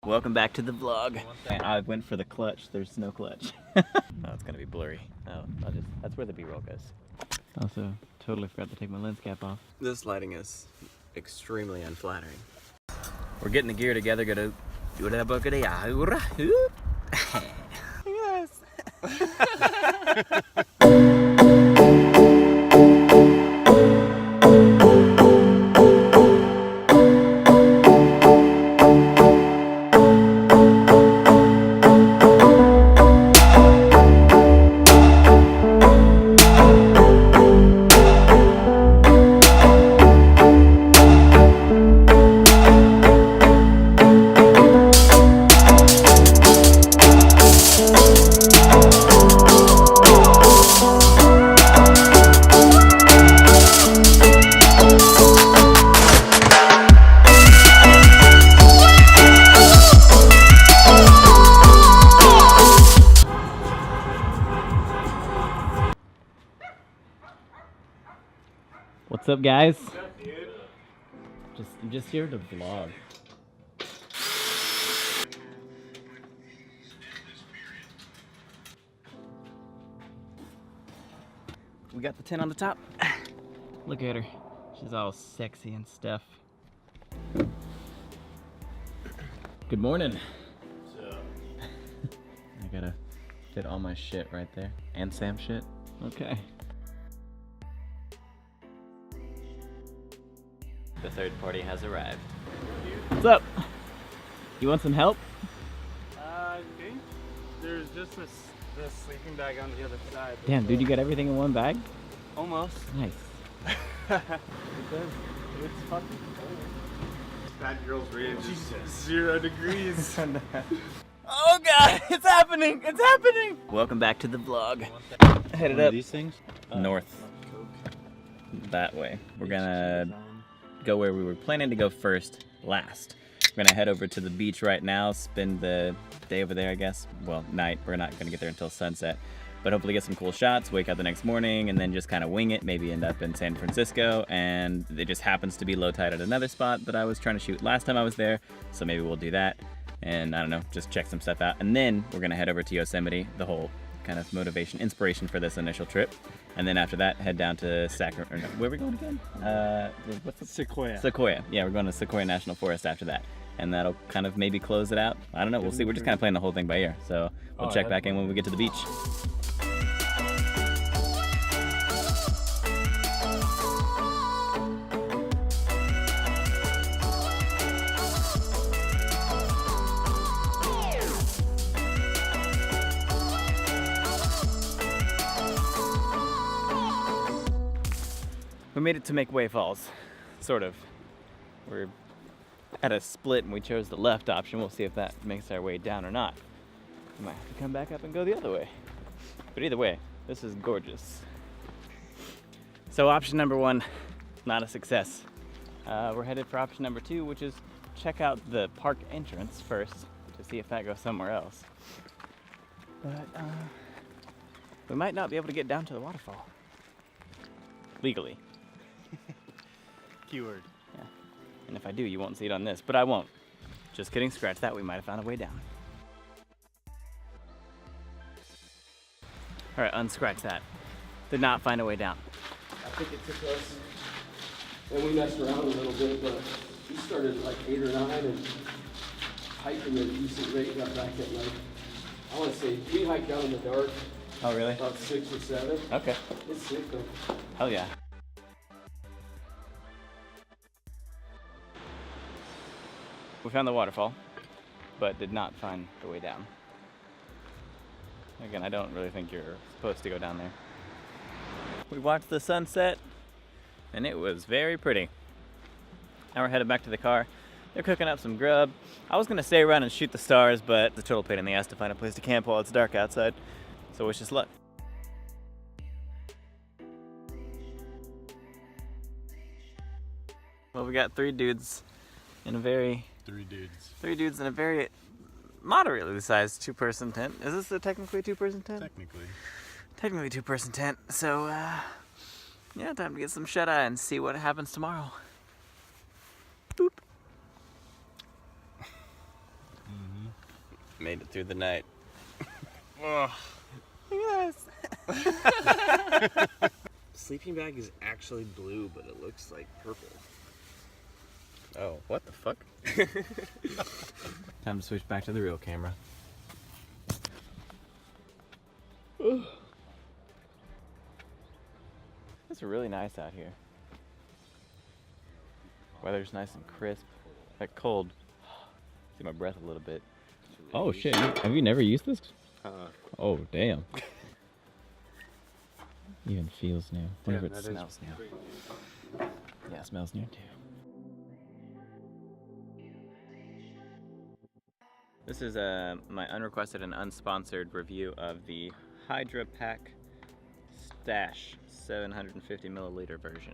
Welcome back to the vlog. I went for the clutch. There's no clutch. Oh, it's gonna be blurry. Oh, that's where the B-roll goes. Also, totally forgot to take my lens cap off. This lighting is extremely unflattering. We're getting the gear together. Gotta do that bucket. Yes. What's up, guys? What's up, dude? I'm just here to vlog. We got the tent on the top. Look at her. She's all sexy and stuff. Good morning. What's up? I gotta fit all my shit right there. And Sam's shit. Okay. The third party has arrived. What's up? You want some help? I think there's just this sleeping bag on the other side. Damn, dude, you got everything in one bag? Almost. Nice. It's fucking cold. That girl's range is 0 degrees. Oh god, it's happening! It's happening! Welcome back to the vlog. Headed up these things? north. That way. We're gonna go where we were planning to go first last. We're gonna head over to the beach right now, spend the day over there, I guess. Well, night. We're not gonna get there until sunset, but hopefully get some cool shots, wake up the next morning, and then just kind of wing it, maybe end up in San Francisco. And it just happens to be low tide at another spot that I was trying to shoot last time I was there, so maybe we'll do that. And I don't know, just check some stuff out. And then we're gonna head over to Yosemite, the whole kind of motivation, inspiration for this initial trip. And then after that, head down to Sacramento. No, where are we going again? What's the Sequoia. Sequoia. Yeah, we're going to Sequoia National Forest after that. And that'll kind of maybe close it out. I don't know, we'll see. We're just kind of playing the whole thing by ear. So we'll check back in when we get to the beach. We made it to McWay Falls, sort of. We're at a split and we chose the left option. We'll see if that makes our way down or not. We might have to come back up and go the other way. But either way, this is gorgeous. So option number 1, not a success. We're headed for option number 2, which is check out the park entrance first to see if that goes somewhere else. But we might not be able to get down to the waterfall. Legally. Keyword. Yeah. And if I do, you won't see it on this, but I won't. Just kidding, scratch that, we might have found a way down. All right, unscratch that. Did not find a way down. I think it took us, and we messed around a little bit, but we started at like 8 or 9 and hiking at a decent rate, got back at like, I want to say, we hiked out in the dark. Oh, really? About 6 or 7. Okay. It's sick though. Hell yeah. We found the waterfall, but did not find the way down. Again, I don't really think you're supposed to go down there. We watched the sunset, and it was very pretty. Now we're headed back to the car. They're cooking up some grub. I was gonna stay around and shoot the stars, but it's a total pain in the ass to find a place to camp while it's dark outside. So wish us luck. Well, we got three dudes in a very moderately sized 2-person tent. Is this technically a 2-person tent? Technically 2-person tent. So, yeah, time to get some shut-eye and see what happens tomorrow. Boop. Made it through the night. Ugh. Look at this. Sleeping bag is actually blue, but it looks like purple. Oh, what the fuck? Time to switch back to the real camera. It's really nice out here. Weather's nice and crisp. That cold. See my breath a little bit. Oh shit, have you never used this? Oh damn. Even feels new. Wonder if it smells new. Yeah, it smells new too. This is my unrequested and unsponsored review of the Hydra Pack Stash 750 milliliter version.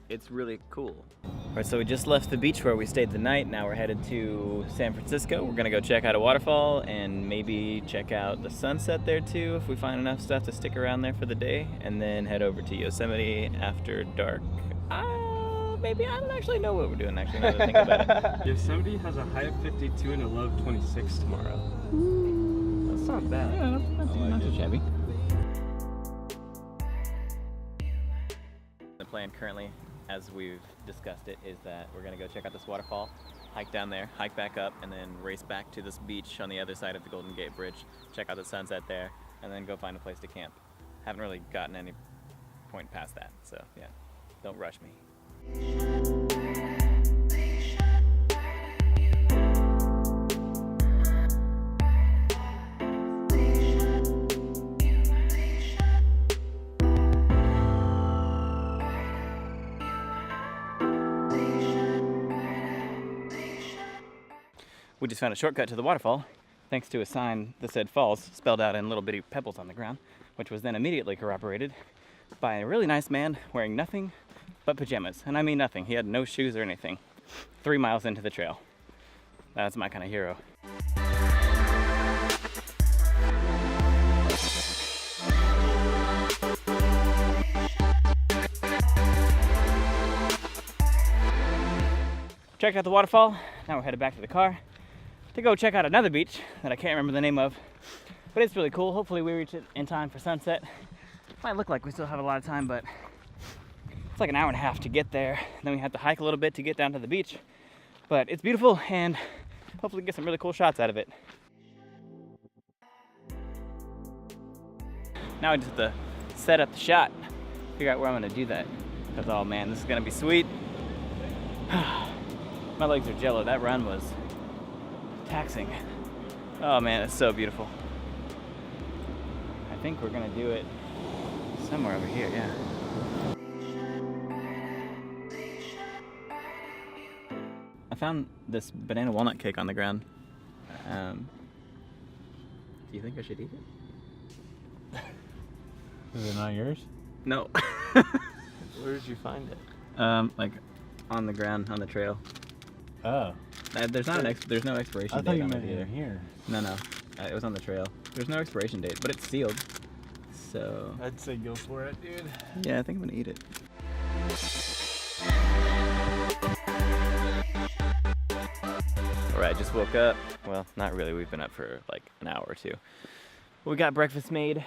It's really cool. All right, so we just left the beach where we stayed the night. Now we're headed to San Francisco. We're gonna go check out a waterfall and maybe check out the sunset there too if we find enough stuff to stick around there for the day, and then head over to Yosemite after dark. Maybe I don't actually know what we're doing actually now that I think about it. Yosemite has a high of 52 and a low of 26 tomorrow. That's not bad. Yeah, not too shabby. The plan currently, as we've discussed it, is that we're gonna go check out this waterfall, hike down there, hike back up, and then race back to this beach on the other side of the Golden Gate Bridge, check out the sunset there, and then go find a place to camp. Haven't really gotten any point past that, so yeah, don't rush me. We just found a shortcut to the waterfall thanks to a sign that said falls spelled out in little bitty pebbles on the ground, which was then immediately corroborated by a really nice man wearing nothing but pajamas. And I mean nothing. He had no shoes or anything. 3 miles into the trail. That's my kind of hero. Checked out the waterfall. Now we're headed back to the car to go check out another beach that I can't remember the name of, but it's really cool. Hopefully we reach it in time for sunset. Might look like we still have a lot of time, but it's like an hour and a half to get there. Then we have to hike a little bit to get down to the beach, but it's beautiful and hopefully get some really cool shots out of it. Now I just have to set up the shot, figure out where I'm gonna do that. Because oh man, this is gonna be sweet. My legs are jello. That run was taxing. Oh man, it's so beautiful. I think we're gonna do it somewhere over here, yeah. I found this banana walnut cake on the ground. Do you think I should eat it? Is it not yours? No. Where did you find it? Like on the ground, on the trail. Oh. There's not there's no expiration I date thought you on meant it either. here. No. It was on the trail. There's no expiration date, but it's sealed. So. I'd say go for it, dude. Yeah, I think I'm gonna eat it. Alright, just woke up. Well, not really. We've been up for like an hour or two. We got breakfast made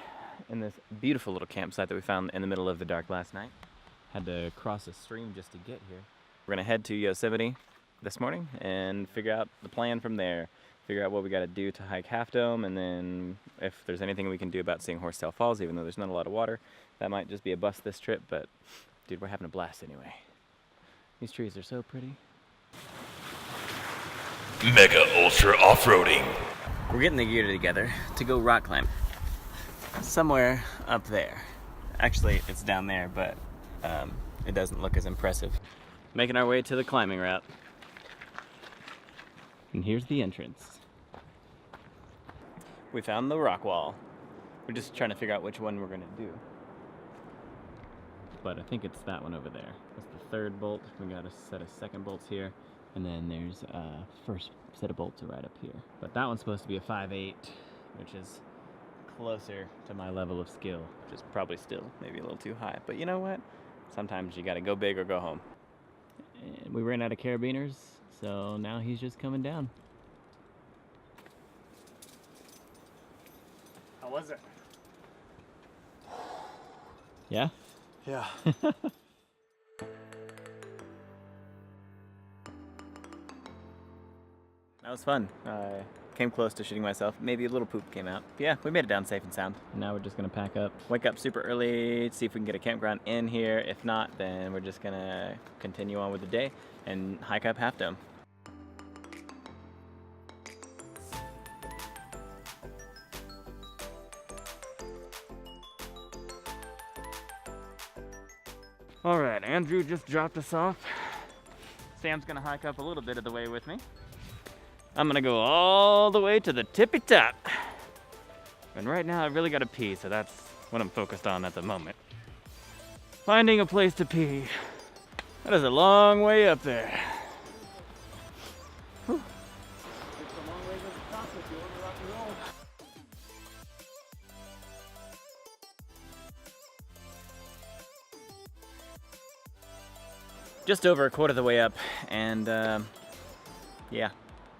in this beautiful little campsite that we found in the middle of the dark last night. Had to cross a stream just to get here. We're gonna head to Yosemite this morning and figure out the plan from there. Figure out what we gotta do to hike Half Dome, and then if there's anything we can do about seeing Horsetail Falls, even though there's not a lot of water. That might just be a bust this trip, but dude, we're having a blast anyway. These trees are so pretty. Mega Ultra Off-Roading. We're getting the gear together to go rock climb. Somewhere up there. Actually, it's down there, but it doesn't look as impressive. Making our way to the climbing route. And here's the entrance. We found the rock wall. We're just trying to figure out which one we're gonna do. But I think it's that one over there. That's the third bolt. We got a set of second bolts here. And then there's a first set of bolts right up here. But that one's supposed to be a 5/8, which is closer to my level of skill, which is probably still maybe a little too high. But you know what? Sometimes you gotta go big or go home. And we ran out of carabiners, so now he's just coming down. was it? Yeah? Yeah. That was fun. Came close to shooting myself. Maybe a little poop came out. But yeah, we made it down safe and sound. Now we're just gonna pack up, wake up super early, see if we can get a campground in here. If not, then we're just gonna continue on with the day and hike up Half Dome. All right, Andrew just dropped us off. Sam's gonna hike up a little bit of the way with me. I'm gonna go all the way to the tippy top. And right now I really gotta pee, so that's what I'm focused on at the moment. Finding a place to pee. That is a long way up there. Whew. It's a long way to the top if you want to rock and roll. Just over a quarter of the way up, and yeah,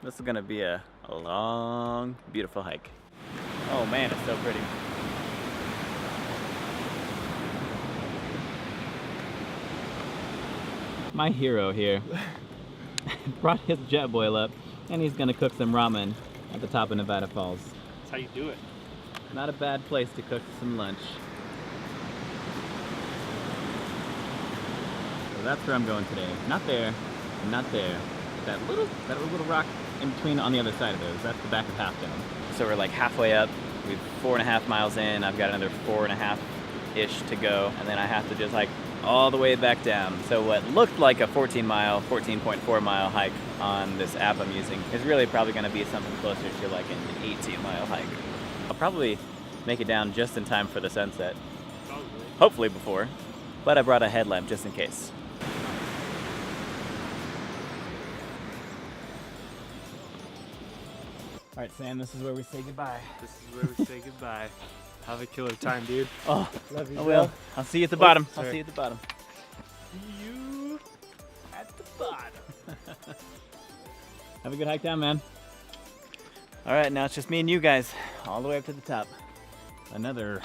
this is gonna be a long, beautiful hike. Oh man, it's so pretty. My hero here brought his jet boil up, and he's gonna cook some ramen at the top of Nevada Falls. That's how you do it. Not a bad place to cook some lunch. So that's where I'm going today. Not there, not there. That little rock in between on the other side of those. That's the back of Half Dome. So we're like halfway up. We're 4.5 miles in. I've got another 4.5-ish to go, and then I have to just hike all the way back down. So what looked like a 14.4 mile hike on this app I'm using is really probably going to be something closer to like an 18-mile hike. I'll probably make it down just in time for the sunset. Hopefully before, but I brought a headlamp just in case. All right, Sam, this is where we say goodbye. This is where we say goodbye. Have a killer time, dude. Oh, love you. I will. I'll see you at the bottom. I'll sorry. see you at the bottom. See you at the bottom. Have a good hike down, man. All right, now it's just me and you guys, all the way up to the top. Another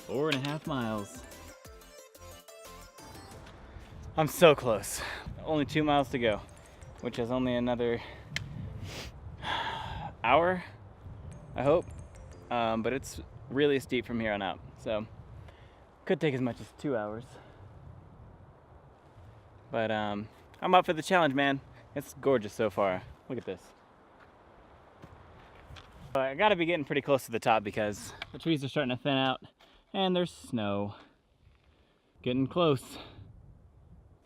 4.5 miles. I'm so close. Only 2 miles to go, which is only another hour, I hope. But it's really steep from here on out, so could take as much as 2 hours. But I'm up for the challenge, man. It's gorgeous so far. Look at this. I gotta be getting pretty close to the top because the trees are starting to thin out and there's snow. Getting close.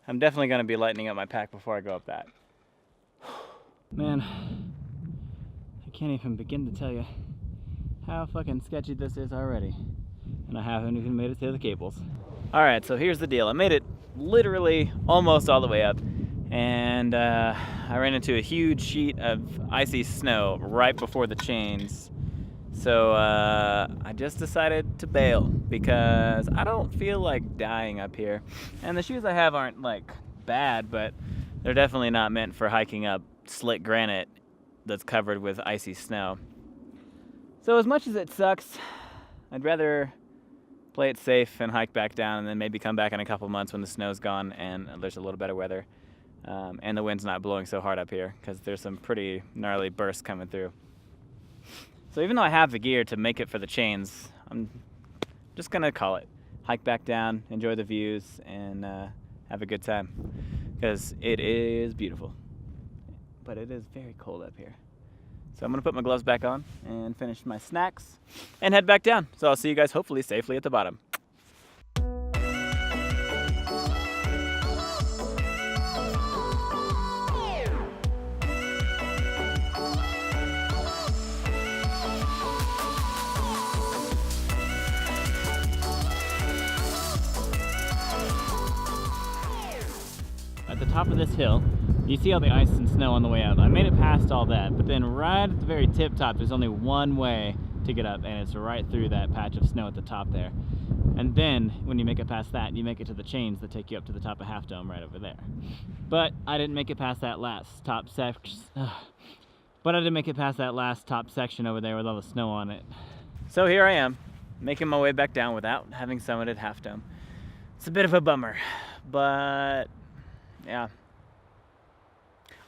I'm definitely gonna be lightening up my pack before I go up that. Man, I can't even begin to tell you how fucking sketchy this is already. And I haven't even made it to the cables. All right, so here's the deal. I made it literally almost all the way up, and I ran into a huge sheet of icy snow right before the chains. So I just decided to bail because I don't feel like dying up here. And the shoes I have aren't like bad, but they're definitely not meant for hiking up slick granite that's covered with icy snow. So as much as it sucks, I'd rather play it safe and hike back down and then maybe come back in a couple months when the snow's gone and there's a little better weather. And the wind's not blowing so hard up here because there's some pretty gnarly bursts coming through. So even though I have the gear to make it for the chains, I'm just gonna call it. Hike back down, enjoy the views, and have a good time. Because it is beautiful. But it is very cold up here. So I'm gonna put my gloves back on and finish my snacks and head back down. So I'll see you guys hopefully safely at the bottom. At the top of this hill, you see all the ice and snow on the way up. I made it past all that, but then right at the very tip top, there's only one way to get up, and it's right through that patch of snow at the top there. And then, when you make it past that, you make it to the chains that take you up to the top of Half Dome right over there. But I didn't make it past that last top section. But I didn't make it past that last top section over there with all the snow on it. So here I am, making my way back down without having summited Half Dome. It's a bit of a bummer, but yeah.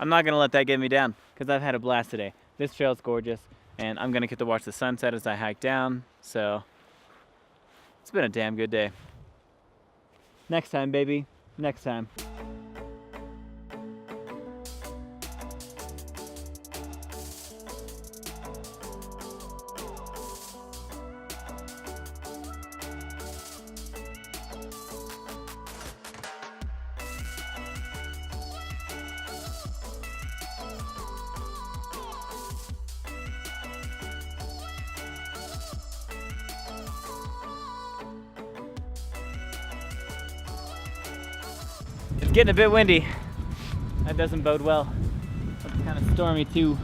I'm not gonna let that get me down, because I've had a blast today. This trail's gorgeous, and I'm gonna get to watch the sunset as I hike down, so it's been a damn good day. Next time, baby, next time. It's getting a bit windy. That doesn't bode well. It's kind of stormy too.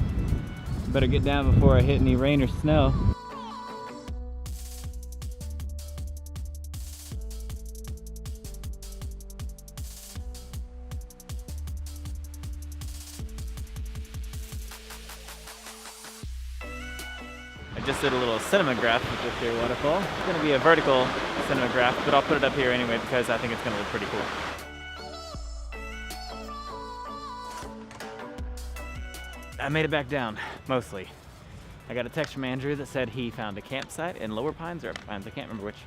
Better get down before I hit any rain or snow. I just did a little cinematograph with this here waterfall. It's gonna be a vertical cinematograph, but I'll put it up here anyway because I think it's gonna look pretty cool. I made it back down, mostly. I got a text from Andrew that said he found a campsite in Lower Pines or Upper Pines, I can't remember which.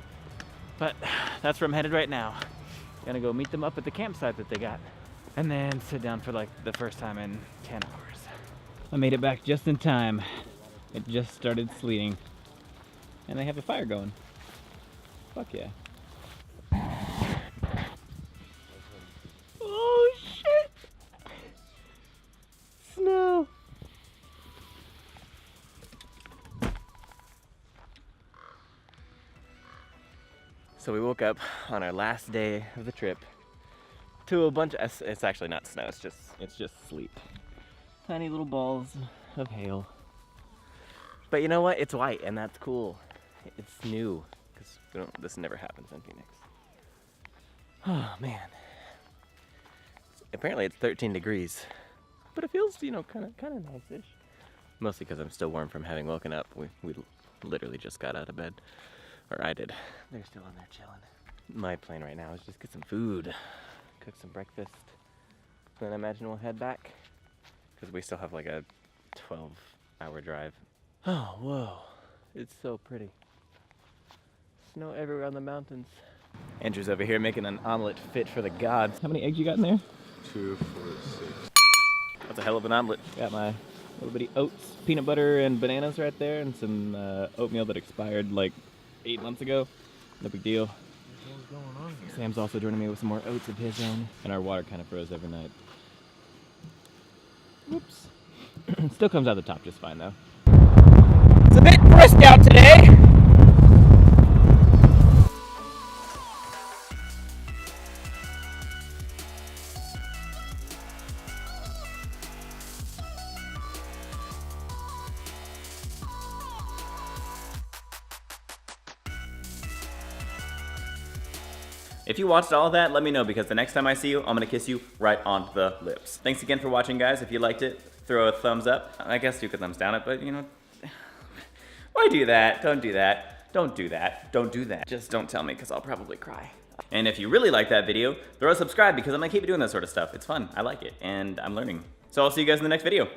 But that's where I'm headed right now. Gonna go meet them up at the campsite that they got. And then sit down for like the first time in 10 hours. I made it back just in time. It just started sleeting. And they have a fire going. Fuck yeah. Oh shit! Snow! So we woke up on our last day of the trip to a bunch of, it's actually not snow, it's just sleet. Tiny little balls of hail. But you know what? It's white and that's cool. It's new, because this never happens in Phoenix. Oh man. Apparently it's 13 degrees, but it feels, you know, kind of nice-ish. Mostly because I'm still warm from having woken up. We literally just got out of bed. Or I did. They're still in there chilling. My plan right now is just get some food, cook some breakfast, then I imagine we'll head back. Because we still have like a 12-hour drive. Oh, whoa. It's so pretty. Snow everywhere on the mountains. Andrew's over here making an omelet fit for the gods. How many eggs you got in there? 2, 4, 6. That's a hell of an omelet. Got my little bitty oats, peanut butter, and bananas right there, and some oatmeal that expired like 8 months ago. No big deal. What's going on here? Sam's also joining me with some more oats of his own. And our water kind of froze every night. Whoops. Still comes out the top just fine though. It's a bit brisk out today. If you watched all of that, let me know, because the next time I see you, I'm gonna kiss you right on the lips. Thanks again for watching, guys. If you liked it, throw a thumbs up. I guess you could thumbs down it, but you know, why do that? Don't do that. Don't do that. Don't do that. Just don't tell me, because I'll probably cry. And if you really like that video, throw a subscribe, because I'm gonna keep doing that sort of stuff. It's fun, I like it, and I'm learning. So I'll see you guys in the next video.